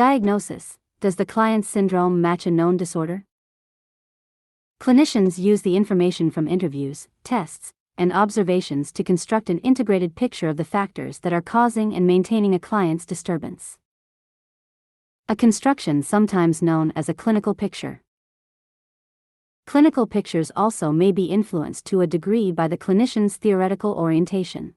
Diagnosis: does the client's syndrome match a known disorder? Clinicians use the information from interviews, tests, and observations to construct an integrated picture of the factors that are causing and maintaining a client's disturbance. A construction sometimes known as a clinical picture. Clinical pictures also may be influenced to a degree by the clinician's theoretical orientation.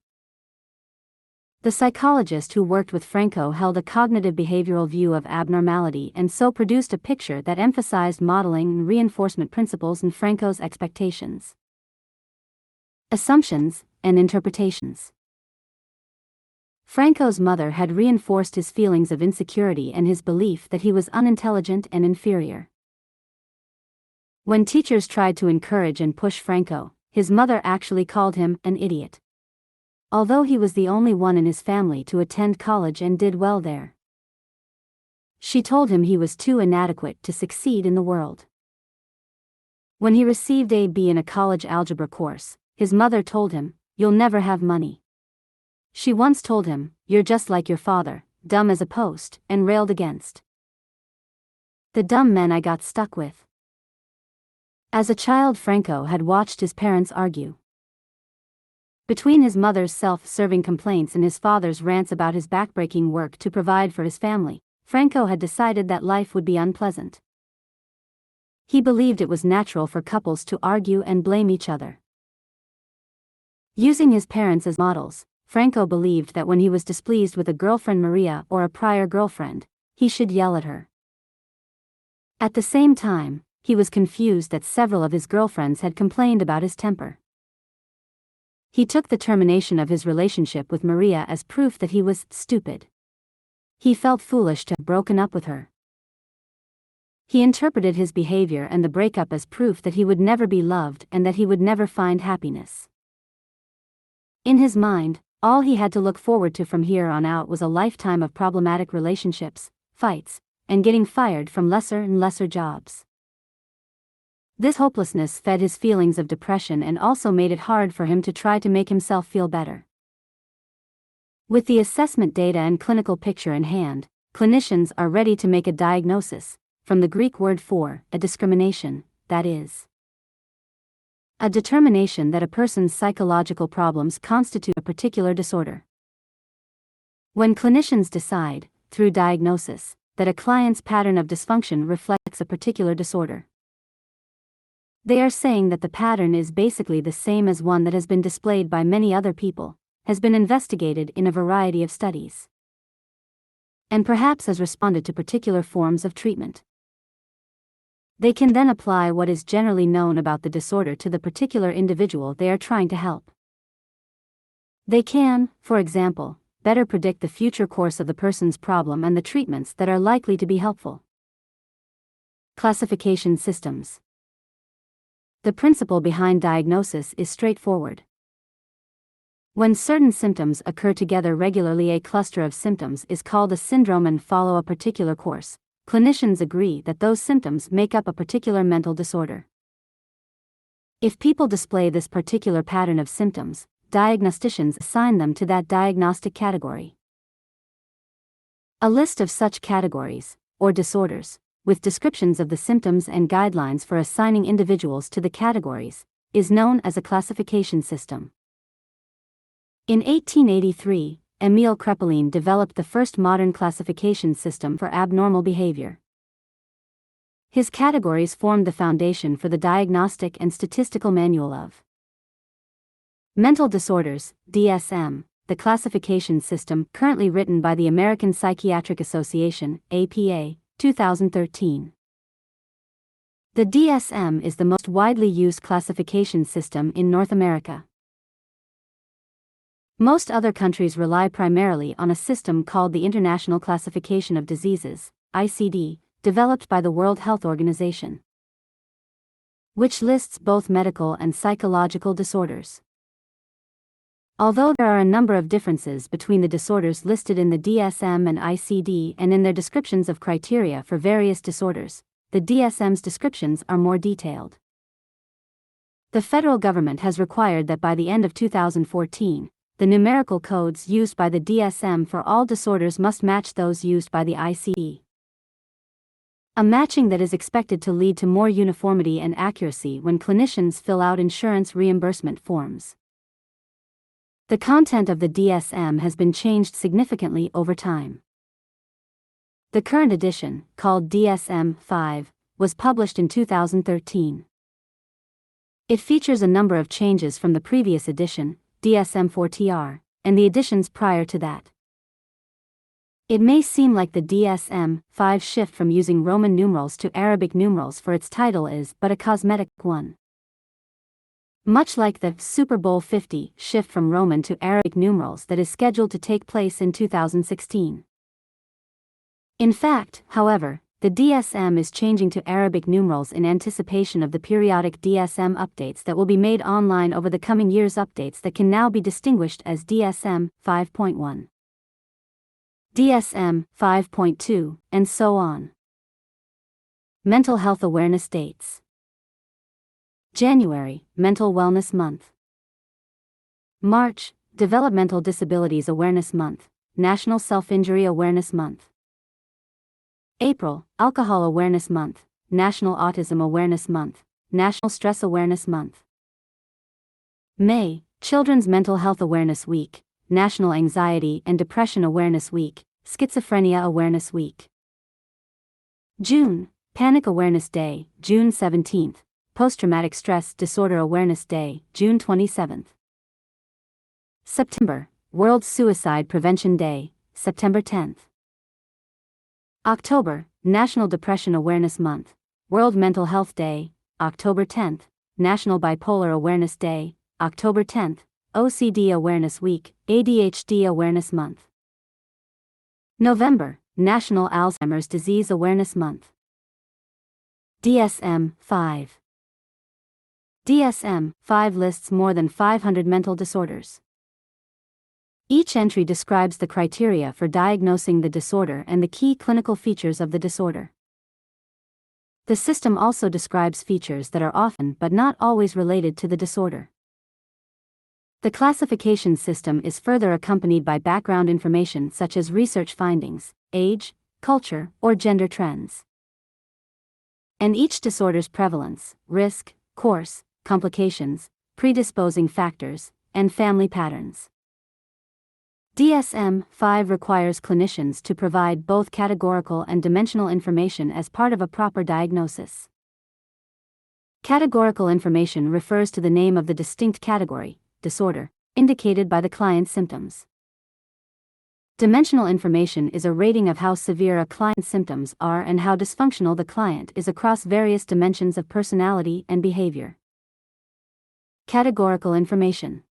The psychologist who worked with Franco held a cognitive behavioral view of abnormality and so produced a picture that emphasized modeling and reinforcement principles in Franco's expectations, assumptions, and interpretations. Franco's mother had reinforced his feelings of insecurity and his belief that he was unintelligent and inferior. When teachers tried to encourage and push Franco, his mother actually called him an idiot, although he was the only one in his family to attend college and did well there. She told him he was too inadequate to succeed in the world. When he received a B in a college algebra course, his mother told him, "You'll never have money." She once told him, "You're just like your father, dumb as a post," and railed against the dumb men I got stuck with. As a child, Franco had watched his parents argue. Between his mother's self-serving complaints and his father's rants about his backbreaking work to provide for his family, Franco had decided that life would be unpleasant. He believed it was natural for couples to argue and blame each other. Using his parents as models, Franco believed that when he was displeased with a girlfriend, Maria, or a prior girlfriend, he should yell at her. At the same time, he was confused that several of his girlfriends had complained about his temper. He took the termination of his relationship with Maria as proof that he was stupid. He felt foolish to have broken up with her. He interpreted his behavior and the breakup as proof that he would never be loved and that he would never find happiness. In his mind, all he had to look forward to from here on out was a lifetime of problematic relationships, fights, and getting fired from lesser and lesser jobs. This hopelessness fed his feelings of depression and also made it hard for him to try to make himself feel better. With the assessment data and clinical picture in hand, clinicians are ready to make a diagnosis, from the Greek word for, a discrimination, that is, a determination that a person's psychological problems constitute a particular disorder. When clinicians decide, through diagnosis, that a client's pattern of dysfunction reflects a particular disorder, they are saying that the pattern is basically the same as one that has been displayed by many other people, has been investigated in a variety of studies, and perhaps has responded to particular forms of treatment. They can then apply what is generally known about the disorder to the particular individual they are trying to help. They can, for example, better predict the future course of the person's problem and the treatments that are likely to be helpful. Classification systems. The principle behind diagnosis is straightforward. When certain symptoms occur together regularly, a cluster of symptoms is called a syndrome and follow a particular course. Clinicians agree that those symptoms make up a particular mental disorder. If people display this particular pattern of symptoms, diagnosticians assign them to that diagnostic category. A list of such categories, or disorders, with descriptions of the symptoms and guidelines for assigning individuals to the categories, is known as a classification system. In 1883, Émile Kraepelin developed the first modern classification system for abnormal behavior. His categories formed the foundation for the Diagnostic and Statistical Manual of Mental Disorders, DSM, the classification system currently written by the American Psychiatric Association, APA, 2013. The DSM is the most widely used classification system in North America. Most other countries rely primarily on a system called the International Classification of Diseases, ICD, developed by the World Health Organization, which lists both medical and psychological disorders. Although there are a number of differences between the disorders listed in the DSM and ICD and in their descriptions of criteria for various disorders, the DSM's descriptions are more detailed. The federal government has required that by the end of 2014, the numerical codes used by the DSM for all disorders must match those used by the ICD. A matching that is expected to lead to more uniformity and accuracy when clinicians fill out insurance reimbursement forms. The content of the DSM has been changed significantly over time. The current edition, called DSM-5, was published in 2013. It features a number of changes from the previous edition, DSM-4TR, and the editions prior to that. It may seem like the DSM-5 shift from using Roman numerals to Arabic numerals for its title is but a cosmetic one. Much like the Super Bowl 50 shift from Roman to Arabic numerals that is scheduled to take place in 2016. In fact, however, the DSM is changing to Arabic numerals in anticipation of the periodic DSM updates that will be made online over the coming years, updates that can now be distinguished as DSM 5.1, DSM 5.2, and so on. Mental Health Awareness Dates. January, Mental Wellness Month. March, Developmental Disabilities Awareness Month, National Self-Injury Awareness Month. April, Alcohol Awareness Month, National Autism Awareness Month, National Stress Awareness Month. May, Children's Mental Health Awareness Week, National Anxiety and Depression Awareness Week, Schizophrenia Awareness Week. June, Panic Awareness Day, June 17th, Post-Traumatic Stress Disorder Awareness Day, June 27th. September, World Suicide Prevention Day, September 10th. October, National Depression Awareness Month, World Mental Health Day, October 10th, National Bipolar Awareness Day, October 10th, OCD Awareness Week, ADHD Awareness Month. November, National Alzheimer's Disease Awareness Month. DSM-5. DSM-5 lists more than 500 mental disorders. Each entry describes the criteria for diagnosing the disorder and the key clinical features of the disorder. The system also describes features that are often but not always related to the disorder. The classification system is further accompanied by background information such as research findings, age, culture, or gender trends, and each disorder's prevalence, risk, course, complications, predisposing factors, and family patterns. DSM-5 requires clinicians to provide both categorical and dimensional information as part of a proper diagnosis. Categorical information refers to the name of the distinct category, disorder, indicated by the client's symptoms. Dimensional information is a rating of how severe a client's symptoms are and how dysfunctional the client is across various dimensions of personality and behavior. Categorical information.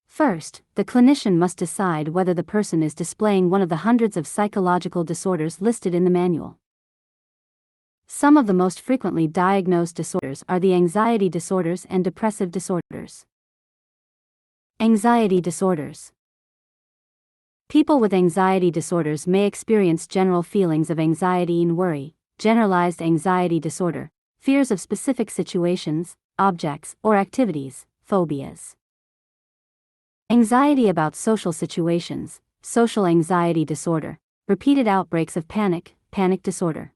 First, the clinician must decide whether the person is displaying one of the hundreds of psychological disorders listed in the manual. Some of the most frequently diagnosed disorders are the anxiety disorders and depressive disorders. Anxiety disorders. People with anxiety disorders may experience general feelings of anxiety and worry, generalized anxiety disorder, fears of specific situations, objects, or activities, phobias. Anxiety about social situations, social anxiety disorder, repeated outbreaks of panic, panic disorder.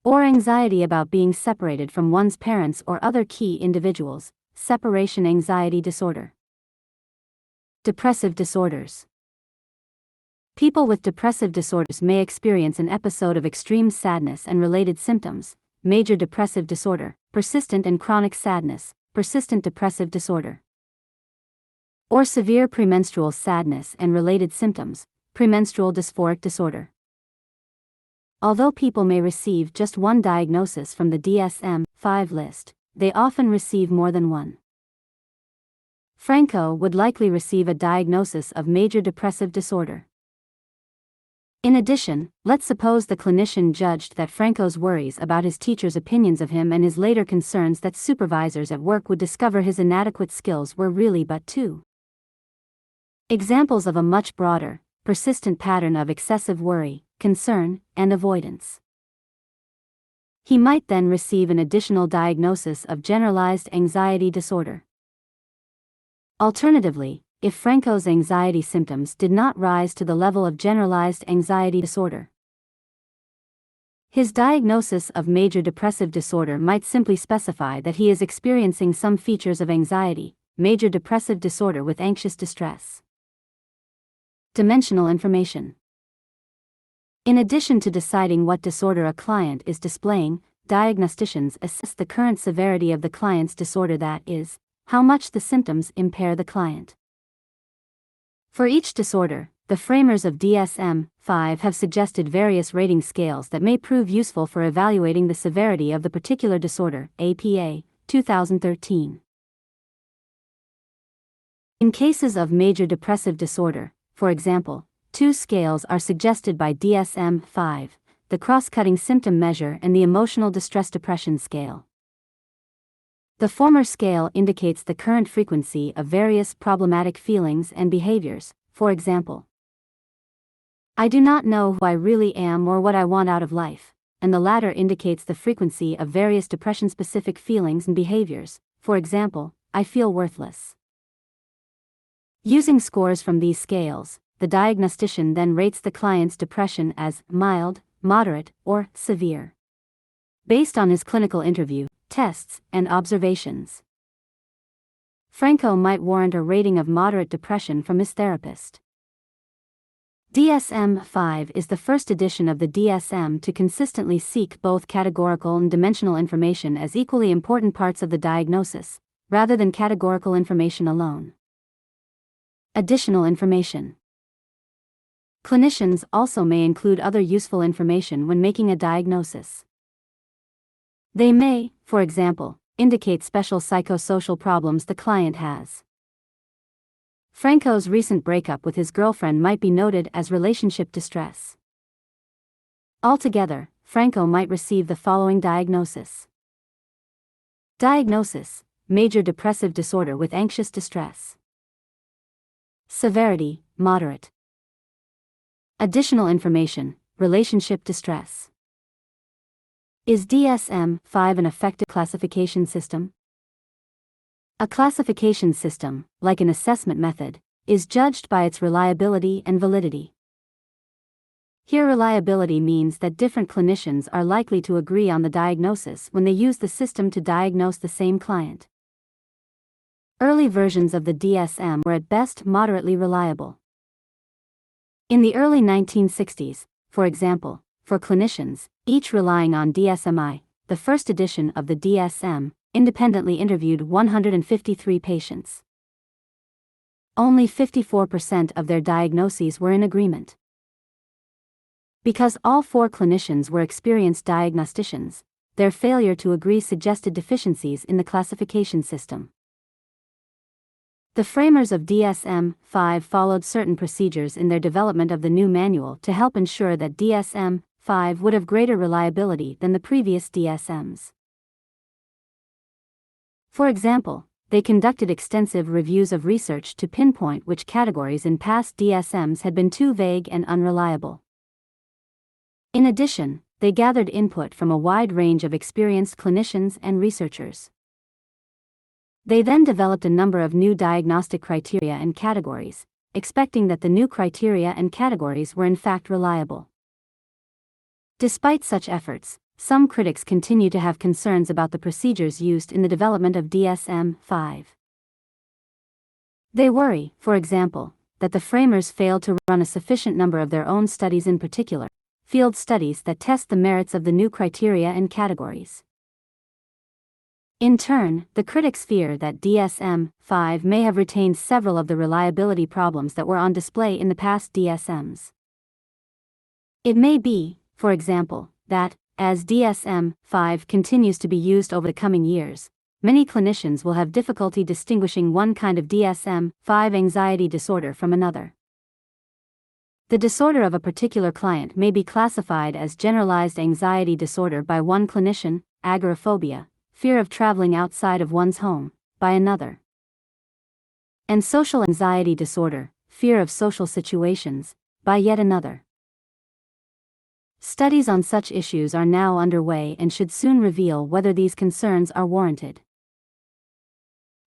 Or anxiety about being separated from one's parents or other key individuals, separation anxiety disorder. Depressive disorders. People with depressive disorders may experience an episode of extreme sadness and related symptoms, major depressive disorder, persistent and chronic sadness, persistent depressive disorder. Or severe premenstrual sadness and related symptoms, premenstrual dysphoric disorder. Although people may receive just one diagnosis from the DSM-5 list, they often receive more than one. Franco would likely receive a diagnosis of major depressive disorder. In addition, let's suppose the clinician judged that Franco's worries about his teacher's opinions of him and his later concerns that supervisors at work would discover his inadequate skills were really but two examples of a much broader, persistent pattern of excessive worry, concern, and avoidance. He might then receive an additional diagnosis of generalized anxiety disorder. Alternatively, if Franco's anxiety symptoms did not rise to the level of generalized anxiety disorder, His diagnosis of major depressive disorder might simply specify that he is experiencing some features of anxiety, major depressive disorder with anxious distress. Dimensional information. In addition to deciding what disorder a client is displaying, diagnosticians assess the current severity of the client's disorder, that is, how much the symptoms impair the client. For each disorder, the framers of DSM-5 have suggested various rating scales that may prove useful for evaluating the severity of the particular disorder, APA, 2013. In cases of major depressive disorder, for example, two scales are suggested by DSM-5, the cross-cutting symptom measure and the emotional distress depression scale. The former scale indicates the current frequency of various problematic feelings and behaviors, for example, I do not know who I really am or what I want out of life, and the latter indicates the frequency of various depression-specific feelings and behaviors, for example, I feel worthless. Using scores from these scales, the diagnostician then rates the client's depression as mild, moderate, or severe, based on his clinical interview, tests, and observations. Franco might warrant a rating of moderate depression from his therapist. DSM-5 is the first edition of the DSM to consistently seek both categorical and dimensional information as equally important parts of the diagnosis, rather than categorical information alone. Additional information. Clinicians also may include other useful information when making a diagnosis. They may, for example, indicate special psychosocial problems the client has. Franco's recent breakup with his girlfriend might be noted as relationship distress. Altogether, Franco might receive the following diagnosis. Diagnosis: major depressive disorder with anxious distress. Severity: moderate. Additional information: relationship distress. Is DSM-5 an effective classification system? A classification system, like an assessment method, is judged by its reliability and validity. Here, reliability means that different clinicians are likely to agree on the diagnosis when they use the system to diagnose the same client. Early versions of the DSM were at best moderately reliable. In the early 1960s, for example, for clinicians, each relying on DSM-I, the first edition of the DSM, independently interviewed 153 patients. Only 54% of their diagnoses were in agreement. Because all four clinicians were experienced diagnosticians, their failure to agree suggested deficiencies in the classification system. The framers of DSM-5 followed certain procedures in their development of the new manual to help ensure that DSM-5 would have greater reliability than the previous DSMs. For example, they conducted extensive reviews of research to pinpoint which categories in past DSMs had been too vague and unreliable. In addition, they gathered input from a wide range of experienced clinicians and researchers. They then developed a number of new diagnostic criteria and categories, expecting that the new criteria and categories were in fact reliable. Despite such efforts, some critics continue to have concerns about the procedures used in the development of DSM-5. They worry, for example, that the framers failed to run a sufficient number of their own studies, in particular, field studies that test the merits of the new criteria and categories. In turn, the critics fear that DSM-5 may have retained several of the reliability problems that were on display in the past DSMs. It may be, for example, that, as DSM-5 continues to be used over the coming years, many clinicians will have difficulty distinguishing one kind of DSM-5 anxiety disorder from another. The disorder of a particular client may be classified as generalized anxiety disorder by one clinician, agoraphobia, fear of traveling outside of one's home, by another, and social anxiety disorder, fear of social situations, by yet another. Studies on such issues are now underway and should soon reveal whether these concerns are warranted.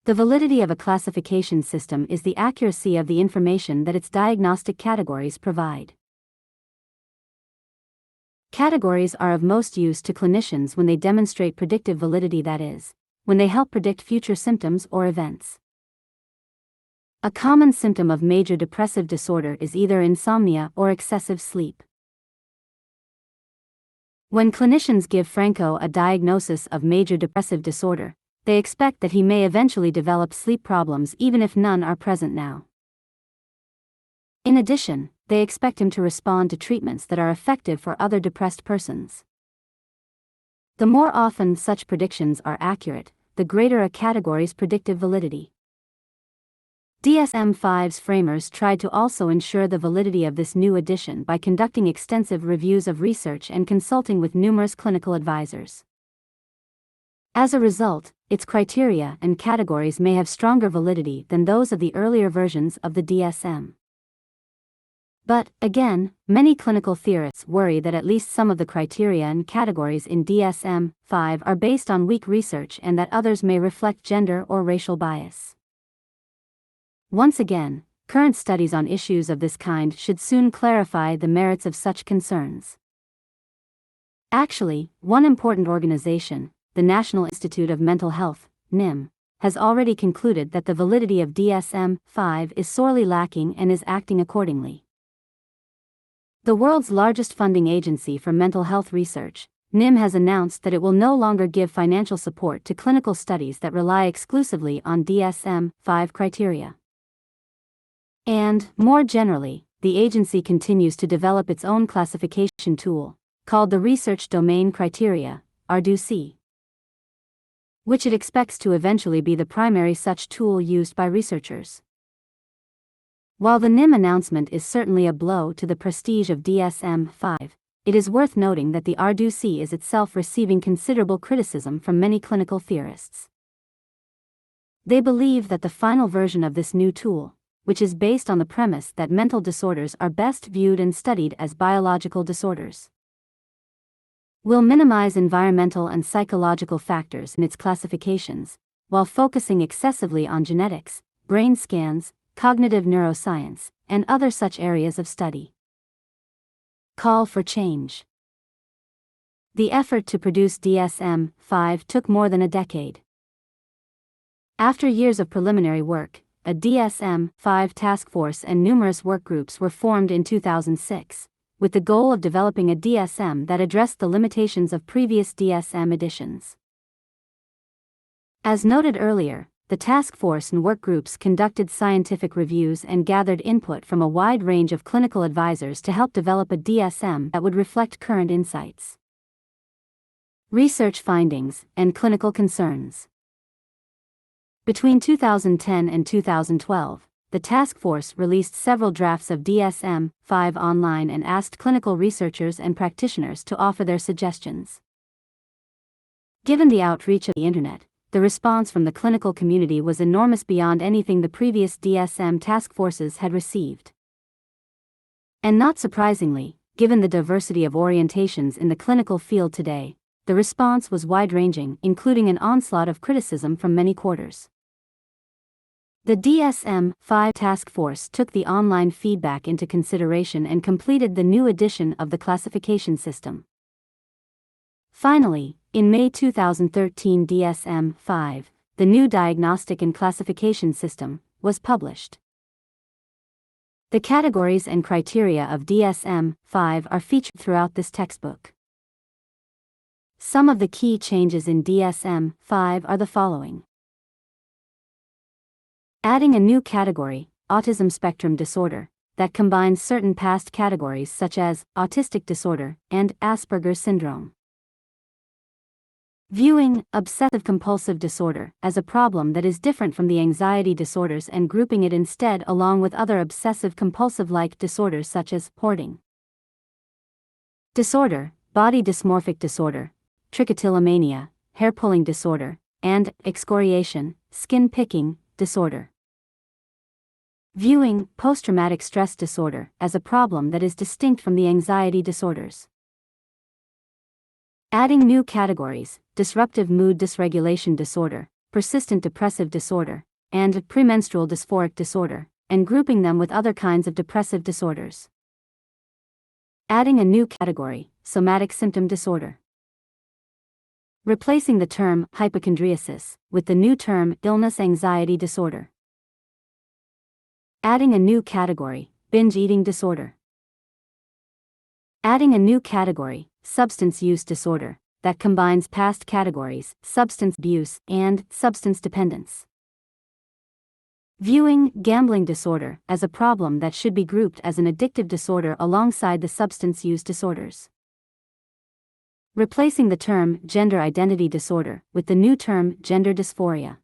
The validity of a classification system is the accuracy of the information that its diagnostic categories provide. Categories are of most use to clinicians when they demonstrate predictive validity, that is, when they help predict future symptoms or events. A common symptom of major depressive disorder is either insomnia or excessive sleep. When clinicians give Franco a diagnosis of major depressive disorder, they expect that he may eventually develop sleep problems even if none are present now. In addition, they expect him to respond to treatments that are effective for other depressed persons. The more often such predictions are accurate, the greater a category's predictive validity. DSM-5's framers tried to also ensure the validity of this new edition by conducting extensive reviews of research and consulting with numerous clinical advisors. As a result, its criteria and categories may have stronger validity than those of the earlier versions of the DSM. But, again, many clinical theorists worry that at least some of the criteria and categories in DSM-5 are based on weak research and that others may reflect gender or racial bias. Once again, current studies on issues of this kind should soon clarify the merits of such concerns. Actually, one important organization, the National Institute of Mental Health, NIM, has already concluded that the validity of DSM-5 is sorely lacking and is acting accordingly. The world's largest funding agency for mental health research, NIM, has announced that it will no longer give financial support to clinical studies that rely exclusively on DSM-5 criteria. And, more generally, the agency continues to develop its own classification tool, called the Research Domain Criteria, RDoC, which it expects to eventually be the primary such tool used by researchers. While the NIM announcement is certainly a blow to the prestige of DSM-5, it is worth noting that the RDoC is itself receiving considerable criticism from many clinical theorists. They believe that the final version of this new tool, which is based on the premise that mental disorders are best viewed and studied as biological disorders, will minimize environmental and psychological factors in its classifications, while focusing excessively on genetics, brain scans, cognitive neuroscience, and other such areas of study. Call for change. The effort to produce DSM-5 took more than a decade. After years of preliminary work, a DSM-5 task force and numerous work groups were formed in 2006, with the goal of developing a DSM that addressed the limitations of previous DSM editions. As noted earlier, the task force and work groups conducted scientific reviews and gathered input from a wide range of clinical advisors to help develop a DSM that would reflect current insights, research findings, and clinical concerns. Between 2010 and 2012, the task force released several drafts of DSM-5 online and asked clinical researchers and practitioners to offer their suggestions. Given the outreach of the Internet, the response from the clinical community was enormous beyond anything the previous DSM task forces had received. And not surprisingly, given the diversity of orientations in the clinical field today, the response was wide-ranging, including an onslaught of criticism from many quarters. The DSM-5 task force took the online feedback into consideration and completed the new edition of the classification system. Finally, in May 2013, DSM-5, the new diagnostic and classification system, was published. The categories and criteria of DSM-5 are featured throughout this textbook. Some of the key changes in DSM-5 are the following. Adding a new category, autism spectrum disorder, that combines certain past categories such as autistic disorder and Asperger's syndrome. Viewing obsessive-compulsive disorder as a problem that is different from the anxiety disorders and grouping it instead along with other obsessive-compulsive-like disorders such as hoarding disorder, body dysmorphic disorder, trichotillomania, hair-pulling disorder, and excoriation, skin-picking disorder. Viewing post-traumatic stress disorder as a problem that is distinct from the anxiety disorders. Adding new categories, disruptive mood dysregulation disorder, persistent depressive disorder, and premenstrual dysphoric disorder, and grouping them with other kinds of depressive disorders. Adding a new category, somatic symptom disorder. Replacing the term hypochondriasis with the new term illness anxiety disorder. Adding a new category, binge eating disorder. Adding a new category, substance use disorder, that combines past categories, substance abuse and substance dependence. Viewing gambling disorder as a problem that should be grouped as an addictive disorder alongside the substance use disorders. Replacing the term gender identity disorder with the new term gender dysphoria.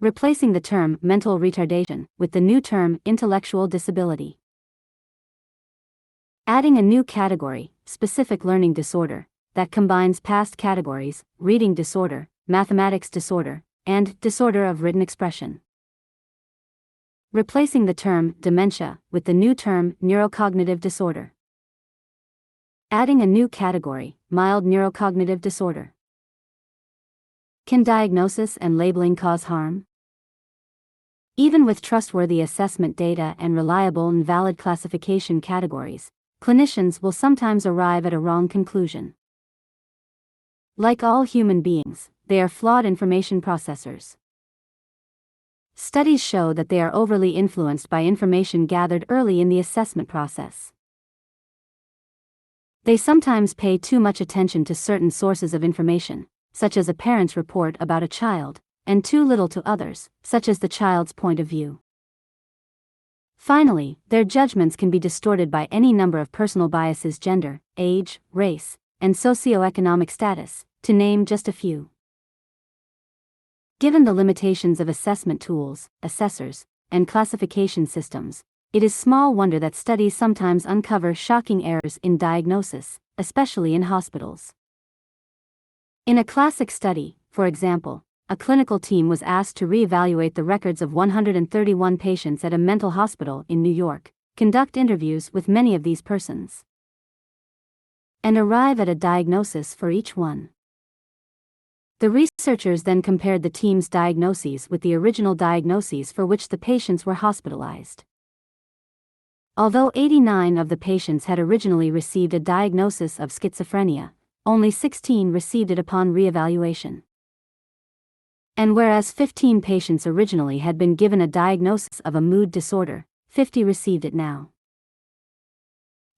Replacing the term mental retardation with the new term intellectual disability. Adding a new category, specific learning disorder, that combines past categories, reading disorder, mathematics disorder, and disorder of written expression. Replacing the term dementia with the new term neurocognitive disorder. Adding a new category, mild neurocognitive disorder. Can diagnosis and labeling cause harm? Even with trustworthy assessment data and reliable and valid classification categories, clinicians will sometimes arrive at a wrong conclusion. Like all human beings, they are flawed information processors. Studies show that they are overly influenced by information gathered early in the assessment process. They sometimes pay too much attention to certain sources of information, such as a parent's report about a child, and too little to others, such as the child's point of view. Finally, their judgments can be distorted by any number of personal biases: gender, age, race, and socioeconomic status, to name just a few. Given the limitations of assessment tools, assessors, and classification systems, it is small wonder that studies sometimes uncover shocking errors in diagnosis, especially in hospitals. In a classic study, for example, a clinical team was asked to reevaluate the records of 131 patients at a mental hospital in New York, conduct interviews with many of these persons, and arrive at a diagnosis for each one. The researchers then compared the team's diagnoses with the original diagnoses for which the patients were hospitalized. Although 89 of the patients had originally received a diagnosis of schizophrenia, only 16 received it upon reevaluation. And whereas 15 patients originally had been given a diagnosis of a mood disorder, 50 received it now.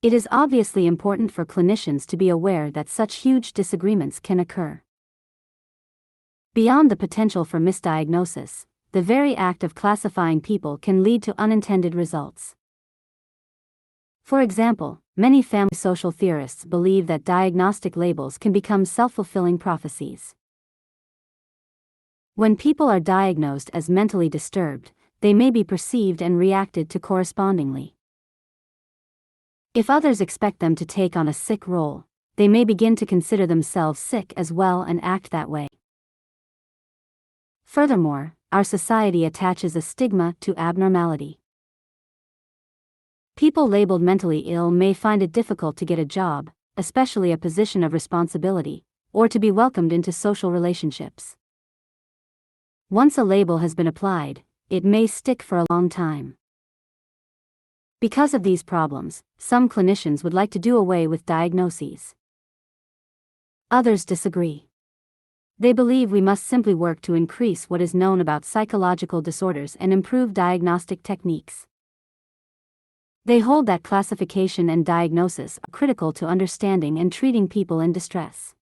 It is obviously important for clinicians to be aware that such huge disagreements can occur. Beyond the potential for misdiagnosis, the very act of classifying people can lead to unintended results. For example, many family social theorists believe that diagnostic labels can become self-fulfilling prophecies. When people are diagnosed as mentally disturbed, they may be perceived and reacted to correspondingly. If others expect them to take on a sick role, they may begin to consider themselves sick as well and act that way. Furthermore, our society attaches a stigma to abnormality. People labeled mentally ill may find it difficult to get a job, especially a position of responsibility, or to be welcomed into social relationships. Once a label has been applied, it may stick for a long time. Because of these problems, some clinicians would like to do away with diagnoses. Others disagree. They believe we must simply work to increase what is known about psychological disorders and improve diagnostic techniques. They hold that classification and diagnosis are critical to understanding and treating people in distress.